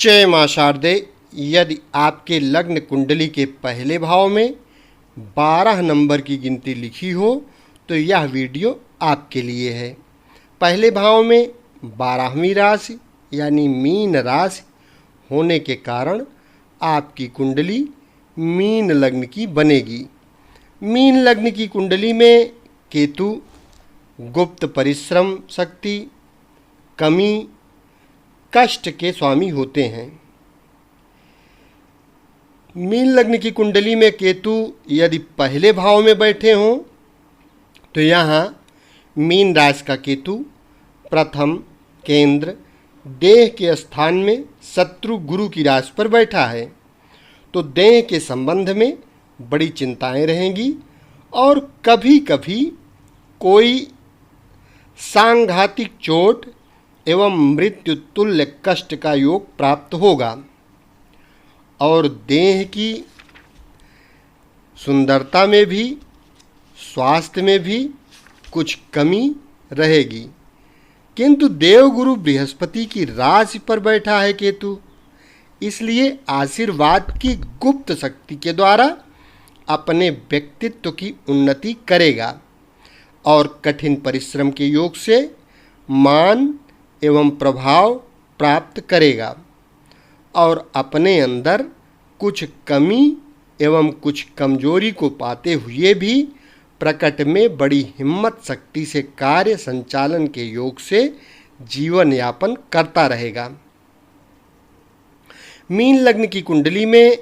जय मां शारदे। यदि आपके लग्न कुंडली के पहले भाव में 12 नंबर की गिनती लिखी हो तो यह वीडियो आपके लिए है। पहले भाव में 12वीं राशि यानी मीन राशि होने के कारण आपकी कुंडली मीन लग्न की बनेगी। मीन लग्न की कुंडली में केतु गुप्त परिश्रम शक्ति, कमी, कष्ट के स्वामी होते हैं। मीन लग्न की कुंडली में केतु यदि पहले भाव में बैठे हों तो यहाँ मीन राशि का केतु प्रथम केंद्र देह के स्थान में शत्रु गुरु की राशि पर बैठा है, तो देह के संबंध में बड़ी चिंताएं रहेंगी और कभी कभी कोई सांघातिक चोट एवं मृत्यु तुल्य कष्ट का योग प्राप्त होगा और देह की सुंदरता में भी स्वास्थ्य में भी कुछ कमी रहेगी। किंतु देवगुरु बृहस्पति की राशि पर बैठा है केतु, इसलिए आशीर्वाद की गुप्त शक्ति के द्वारा अपने व्यक्तित्व की उन्नति करेगा और कठिन परिश्रम के योग से मान एवं प्रभाव प्राप्त करेगा और अपने अंदर कुछ कमी एवं कुछ कमजोरी को पाते हुए भी प्रकट में बड़ी हिम्मत शक्ति से कार्य संचालन के योग से जीवन यापन करता रहेगा। मीन लग्न की कुंडली में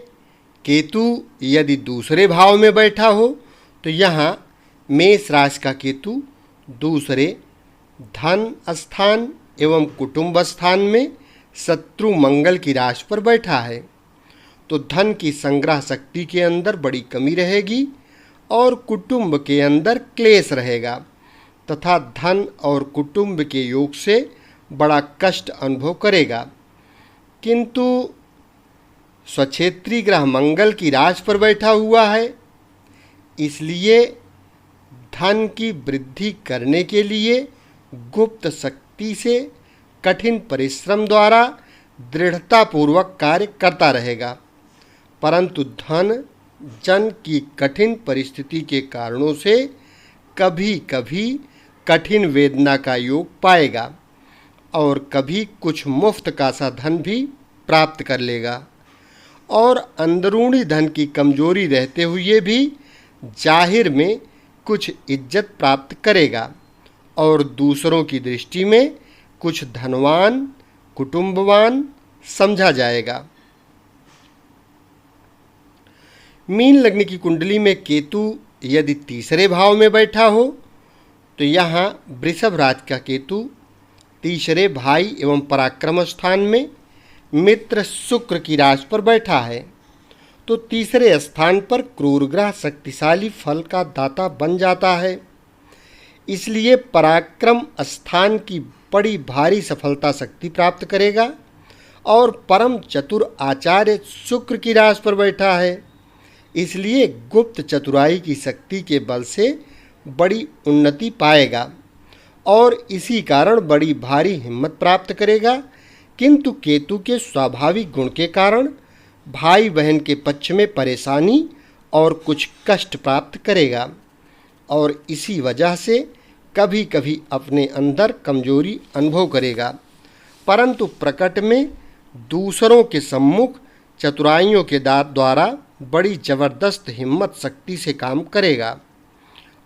केतु यदि दूसरे भाव में बैठा हो तो यहाँ मेष राशि का केतु दूसरे धन स्थान एवं कुटुंब स्थान में शत्रु मंगल की राशि पर बैठा है, तो धन की संग्रह शक्ति के अंदर बड़ी कमी रहेगी और कुटुंब के अंदर क्लेश रहेगा तथा धन और कुटुंब के योग से बड़ा कष्ट अनुभव करेगा। किंतु स्वक्षेत्री ग्रह मंगल की राशि पर बैठा हुआ है, इसलिए धन की वृद्धि करने के लिए गुप्त शक्ति से कठिन परिश्रम द्वारा दृढ़तापूर्वक कार्य करता रहेगा, परंतु धन जन की कठिन परिस्थिति के कारणों से कभी कभी कठिन वेदना का योग पाएगा और कभी कुछ मुफ्त का सा धन भी प्राप्त कर लेगा और अंदरूनी धन की कमजोरी रहते हुए भी जाहिर में कुछ इज्जत प्राप्त करेगा और दूसरों की दृष्टि में कुछ धनवान कुटुंबवान समझा जाएगा। मीन लग्न की कुंडली में केतु यदि तीसरे भाव में बैठा हो तो यहाँ वृषभ राशि का केतु तीसरे भाई एवं पराक्रम स्थान में मित्र शुक्र की राशि पर बैठा है, तो तीसरे स्थान पर क्रूर ग्रह शक्तिशाली फल का दाता बन जाता है, इसलिए पराक्रम स्थान की बड़ी भारी सफलता शक्ति प्राप्त करेगा और परम चतुर आचार्य शुक्र की राशि पर बैठा है, इसलिए गुप्त चतुराई की शक्ति के बल से बड़ी उन्नति पाएगा और इसी कारण बड़ी भारी हिम्मत प्राप्त करेगा। किंतु केतु के स्वाभाविक गुण के कारण भाई बहन के पक्ष में परेशानी और कुछ कष्ट प्राप्त करेगा और इसी वजह से कभी कभी अपने अंदर कमजोरी अनुभव करेगा, परंतु प्रकट में दूसरों के सम्मुख चतुराइयों के द्वारा बड़ी जबरदस्त हिम्मत शक्ति से काम करेगा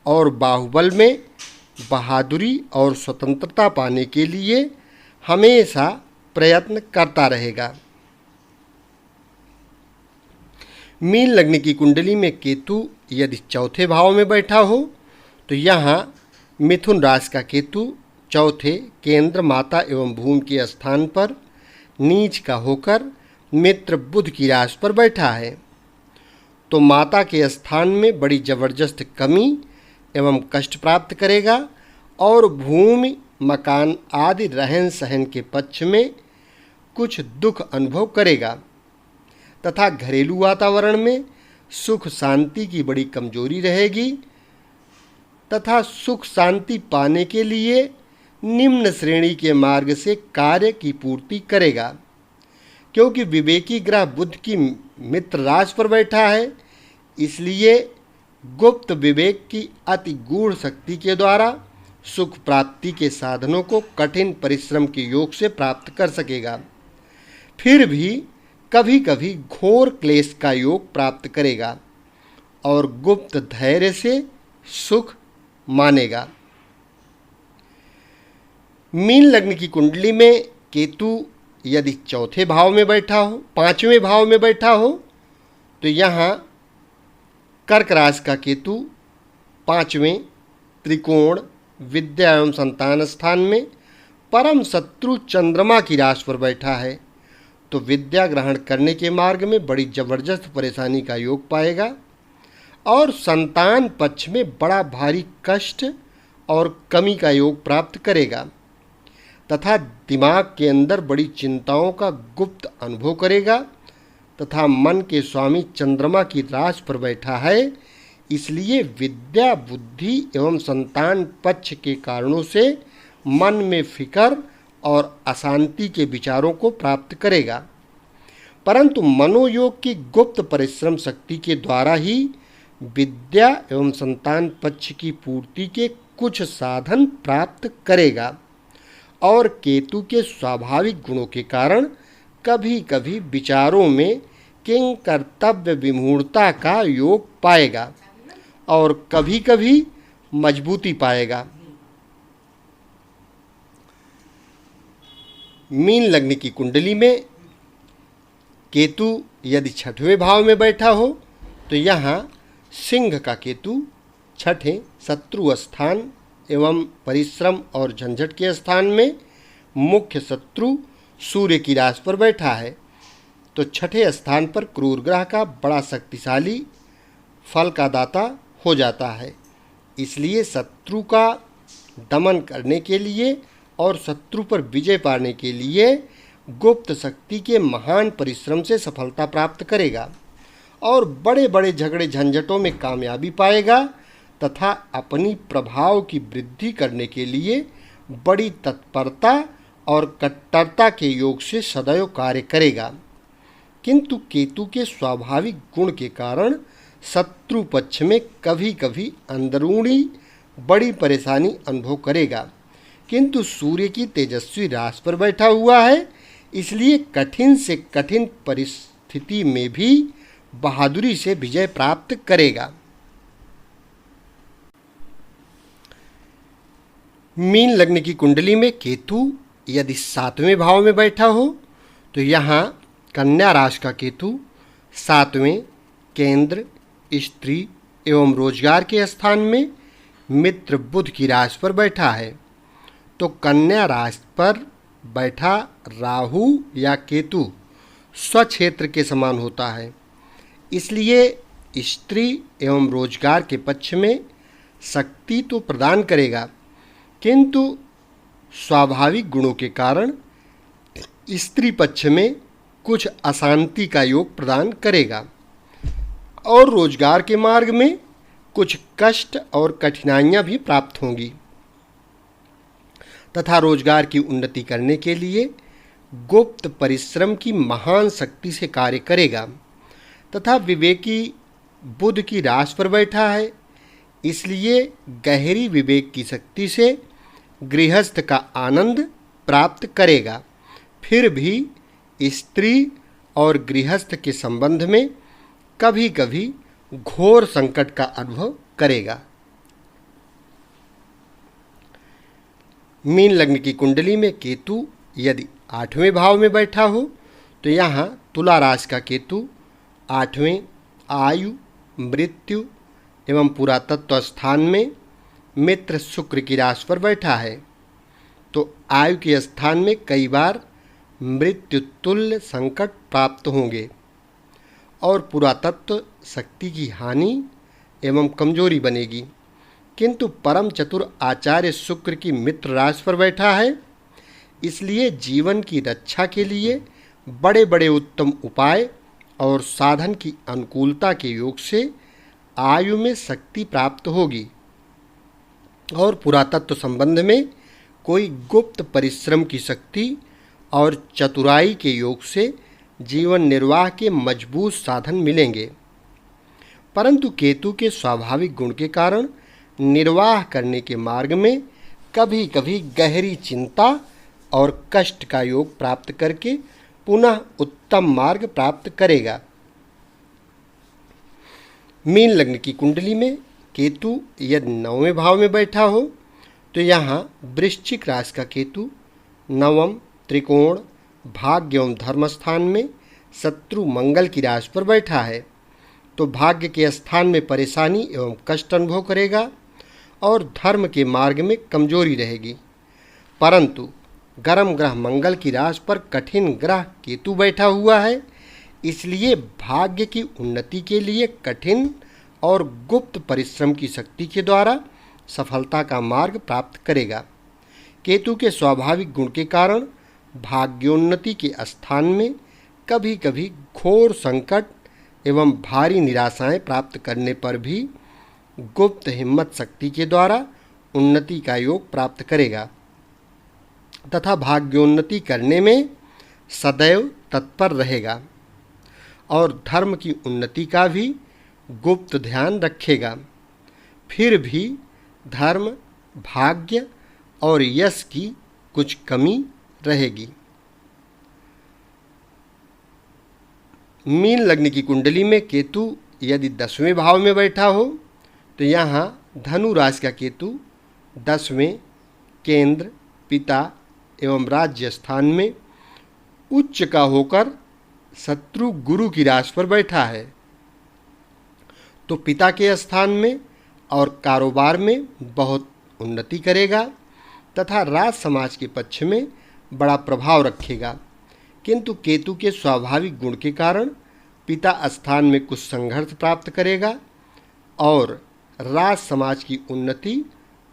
और बाहुबल में बहादुरी और स्वतंत्रता पाने के लिए हमेशा प्रयत्न करता रहेगा। मीन लग्न की कुंडली में केतु यदि चौथे भाव में बैठा हो तो यहाँ मिथुन राशि का केतु चौथे केंद्र माता एवं भूमि के स्थान पर नीच का होकर मित्र बुध की राशि पर बैठा है, तो माता के स्थान में बड़ी जबरदस्त कमी एवं कष्ट प्राप्त करेगा और भूमि मकान आदि रहन सहन के पक्ष में कुछ दुख अनुभव करेगा तथा घरेलू वातावरण में सुख शांति की बड़ी कमजोरी रहेगी तथा सुख शांति पाने के लिए निम्न श्रेणी के मार्ग से कार्य की पूर्ति करेगा। क्योंकि विवेकी ग्रह बुध की मित्र राशि पर बैठा है, इसलिए गुप्त विवेक की अति गूढ़ शक्ति के द्वारा सुख प्राप्ति के साधनों को कठिन परिश्रम के योग से प्राप्त कर सकेगा। फिर भी कभी कभी घोर क्लेश का योग प्राप्त करेगा और गुप्त धैर्य से सुख मानेगा। मीन लग्न की कुंडली में केतु यदि चौथे भाव में बैठा हो, पांचवें भाव में बैठा हो, तो यहाँ कर्क राशि का केतु पांचवें त्रिकोण विद्या एवं संतान स्थान में परम शत्रु चंद्रमा की राशि पर बैठा है, तो विद्या ग्रहण करने के मार्ग में बड़ी जबरदस्त परेशानी का योग पाएगा और संतान पक्ष में बड़ा भारी कष्ट और कमी का योग प्राप्त करेगा तथा दिमाग के अंदर बड़ी चिंताओं का गुप्त अनुभव करेगा तथा मन के स्वामी चंद्रमा की राशि पर बैठा है, इसलिए विद्या बुद्धि एवं संतान पक्ष के कारणों से मन में फिक्र और अशांति के विचारों को प्राप्त करेगा। परंतु मनोयोग की गुप्त परिश्रम शक्ति के द्वारा ही विद्या एवं संतान पक्ष की पूर्ति के कुछ साधन प्राप्त करेगा और केतु के स्वाभाविक गुणों के कारण कभी कभी विचारों में किंग कर्तव्य विमूढ़ता का योग पाएगा और कभी कभी मजबूती पाएगा। मीन लग्न की कुंडली में केतु यदि छठवें भाव में बैठा हो, तो यहाँ सिंह का केतु छठे शत्रु स्थान एवं परिश्रम और झंझट के स्थान में मुख्य शत्रु सूर्य की राशि पर बैठा है, तो छठे स्थान पर क्रूर ग्रह का बड़ा शक्तिशाली फल का दाता हो जाता है। इसलिए शत्रु का दमन करने के लिए और शत्रु पर विजय पाने के लिए गुप्त शक्ति के महान परिश्रम से सफलता प्राप्त करेगा और बड़े बड़े झगड़े झंझटों में कामयाबी पाएगा तथा अपनी प्रभाव की वृद्धि करने के लिए बड़ी तत्परता और कट्टरता के योग से सदैव कार्य करेगा। किंतु केतु के स्वाभाविक गुण के कारण शत्रु पक्ष में कभी कभी अंदरूनी बड़ी परेशानी अनुभव करेगा, किंतु सूर्य की तेजस्वी राशि पर बैठा हुआ है, इसलिए कठिन से कठिन परिस्थिति में भी बहादुरी से विजय प्राप्त करेगा। मीन लग्न की कुंडली में केतु यदि सातवें भाव में बैठा हो, तो यहाँ कन्या राशि का केतु सातवें केंद्र स्त्री एवं रोजगार के स्थान में मित्र बुध की राशि पर बैठा है, तो कन्या राशि पर बैठा राहु या केतु स्वक्षेत्र के समान होता है, इसलिए स्त्री एवं रोजगार के पक्ष में शक्ति तो प्रदान करेगा, किंतु स्वाभाविक गुणों के कारण स्त्री पक्ष में कुछ अशांति का योग प्रदान करेगा और रोजगार के मार्ग में कुछ कष्ट और कठिनाइयां भी प्राप्त होंगी तथा रोजगार की उन्नति करने के लिए गुप्त परिश्रम की महान शक्ति से कार्य करेगा तथा विवेकी बुध की राशि पर बैठा है, इसलिए गहरी विवेक की शक्ति से गृहस्थ का आनंद प्राप्त करेगा। फिर भी स्त्री और गृहस्थ के संबंध में कभी कभी घोर संकट का अनुभव करेगा। मीन लग्न की कुंडली में केतु यदि आठवें भाव में बैठा हो, तो यहाँ तुला राशि का केतु आठवें आयु मृत्यु एवं पुरातत्व स्थान में मित्र शुक्र की राशि पर बैठा है, तो आयु के स्थान में कई बार मृत्यु तुल्य संकट प्राप्त होंगे और पुरातत्व शक्ति की हानि एवं कमजोरी बनेगी। किंतु परम चतुर आचार्य शुक्र की मित्र राशि पर बैठा है, इसलिए जीवन की रक्षा के लिए बड़े बड़े उत्तम उपाय और साधन की अनुकूलता के योग से आयु में शक्ति प्राप्त होगी और पुरातत्व संबंध में कोई गुप्त परिश्रम की शक्ति और चतुराई के योग से जीवन निर्वाह के मजबूत साधन मिलेंगे। परंतु केतु के स्वाभाविक गुण के कारण निर्वाह करने के मार्ग में कभी कभी गहरी चिंता और कष्ट का योग प्राप्त करके पुनः उत्तम मार्ग प्राप्त करेगा। मीन लग्न की कुंडली में केतु यदि 9वें भाव में बैठा हो तो यहाँ वृश्चिक राशि का केतु नवम त्रिकोण भाग्य एवं धर्म स्थान में शत्रु मंगल की राशि पर बैठा है तो भाग्य के स्थान में परेशानी एवं कष्ट अनुभव करेगा और धर्म के मार्ग में कमजोरी रहेगी। परंतु गर्म ग्रह मंगल की राशि पर कठिन ग्रह केतु बैठा हुआ है, इसलिए भाग्य की उन्नति के लिए कठिन और गुप्त परिश्रम की शक्ति के द्वारा सफलता का मार्ग प्राप्त करेगा। केतु के स्वाभाविक गुण के कारण भाग्योन्नति के स्थान में कभी कभी घोर संकट एवं भारी निराशाएं प्राप्त करने पर भी गुप्त हिम्मत शक्ति के द्वारा उन्नति का योग प्राप्त करेगा तथा भाग्योन्नति करने में सदैव तत्पर रहेगा और धर्म की उन्नति का भी गुप्त ध्यान रखेगा। फिर भी धर्म, भाग्य और यश की कुछ कमी रहेगी। मीन लग्न की कुंडली में केतु यदि 10वें भाव में बैठा हो तो यहाँ धनु राशि का केतु 10वें केंद्र, पिता एवं राज्य स्थान में उच्च का होकर शत्रु गुरु की राशि पर बैठा है तो पिता के स्थान में और कारोबार में बहुत उन्नति करेगा तथा राज समाज के पक्ष में बड़ा प्रभाव रखेगा। किंतु केतु के स्वाभाविक गुण के कारण पिता स्थान में कुछ संघर्ष प्राप्त करेगा और राज समाज की उन्नति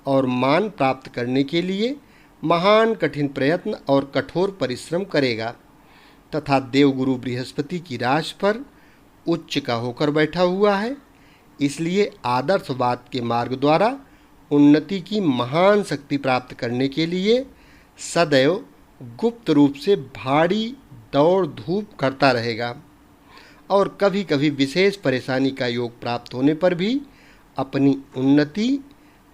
और मान प्राप्त करने के लिए महान कठिन प्रयत्न और कठोर परिश्रम करेगा तथा देवगुरु बृहस्पति की राशि पर उच्च का होकर बैठा हुआ है, इसलिए आदर्शवाद के मार्ग द्वारा उन्नति की महान शक्ति प्राप्त करने के लिए सदैव गुप्त रूप से भारी दौड़ धूप करता रहेगा और कभी कभी विशेष परेशानी का योग प्राप्त होने पर भी अपनी उन्नति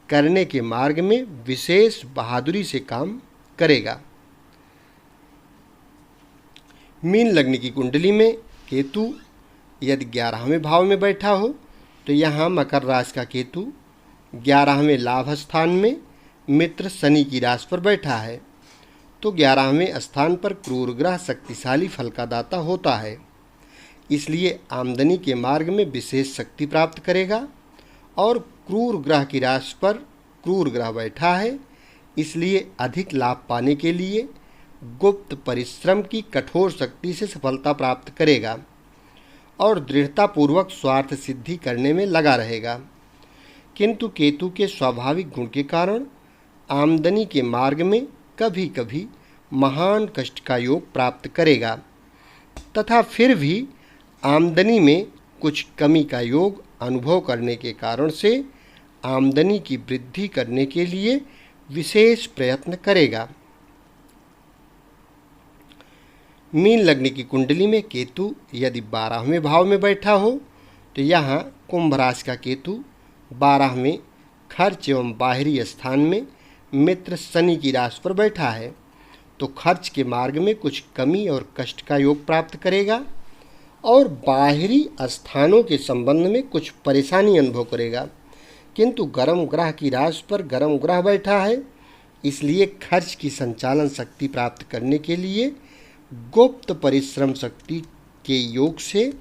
करने के मार्ग में विशेष बहादुरी से काम करेगा। मीन लग्न की कुंडली में केतु यदि 11वें भाव में बैठा हो तो यहाँ मकर राशि का केतु 11वें लाभ स्थान में मित्र शनि की राशि पर बैठा है तो 11वें स्थान पर क्रूर ग्रह शक्तिशाली फल का दाता होता है, इसलिए आमदनी के मार्ग में विशेष शक्ति प्राप्त करेगा और क्रूर ग्रह की राशि पर क्रूर ग्रह बैठा है, इसलिए अधिक लाभ पाने के लिए गुप्त परिश्रम की कठोर शक्ति से सफलता प्राप्त करेगा और दृढ़तापूर्वक स्वार्थ सिद्धि करने में लगा रहेगा। किंतु केतु के स्वाभाविक गुण के कारण आमदनी के मार्ग में कभी कभी महान कष्ट का योग प्राप्त करेगा तथा फिर भी आमदनी में कुछ कमी का योग अनुभव करने के कारण से आमदनी की वृद्धि करने के लिए विशेष प्रयत्न करेगा। मीन लग्न की कुंडली में केतु यदि 12वें भाव में बैठा हो तो यहाँ कुंभ राशि का केतु 12वें खर्च एवं बाहरी स्थान में मित्र शनि की राशि पर बैठा है तो खर्च के मार्ग में कुछ कमी और कष्ट का योग प्राप्त करेगा और बाहरी स्थानों के संबंध में कुछ परेशानी अनुभव करेगा। किंतु गर्म ग्रह की राशि पर गर्म ग्रह बैठा है, इसलिए खर्च की संचालन शक्ति प्राप्त करने के लिए गुप्त परिश्रम शक्ति के योग से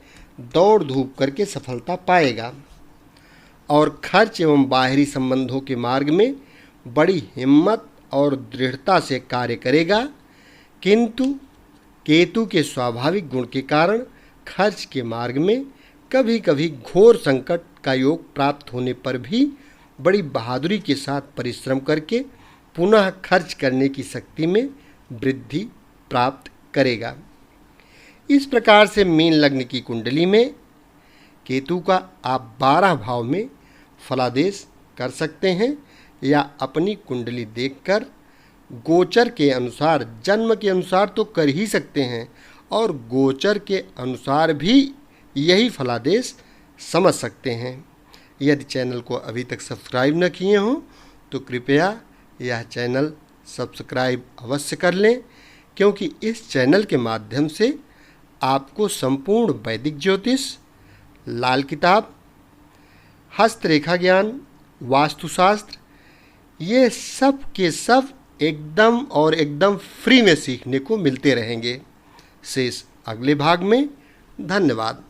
दौड़ धूप करके सफलता पाएगा और खर्च एवं बाहरी संबंधों के मार्ग में बड़ी हिम्मत और दृढ़ता से कार्य करेगा। किंतु केतु के स्वाभाविक गुण के कारण खर्च के मार्ग में कभी कभी घोर संकट का योग प्राप्त होने पर भी बड़ी बहादुरी के साथ परिश्रम करके पुनः खर्च करने की शक्ति में वृद्धि प्राप्त करेगा। इस प्रकार से मीन लग्न की कुंडली में केतु का आप 12 भाव में फलादेश कर सकते हैं या अपनी कुंडली देखकर गोचर के अनुसार, जन्म के अनुसार तो कर ही सकते हैं और गोचर के अनुसार भी यही फलादेश समझ सकते हैं। यदि चैनल को अभी तक सब्सक्राइब न किए हों तो कृपया यह चैनल सब्सक्राइब अवश्य कर लें, क्योंकि इस चैनल के माध्यम से आपको संपूर्ण वैदिक ज्योतिष, लाल किताब, हस्तरेखा ज्ञान, वास्तुशास्त्र, ये सब के सब एकदम फ्री में सीखने को मिलते रहेंगे। शेष अगले भाग में। धन्यवाद।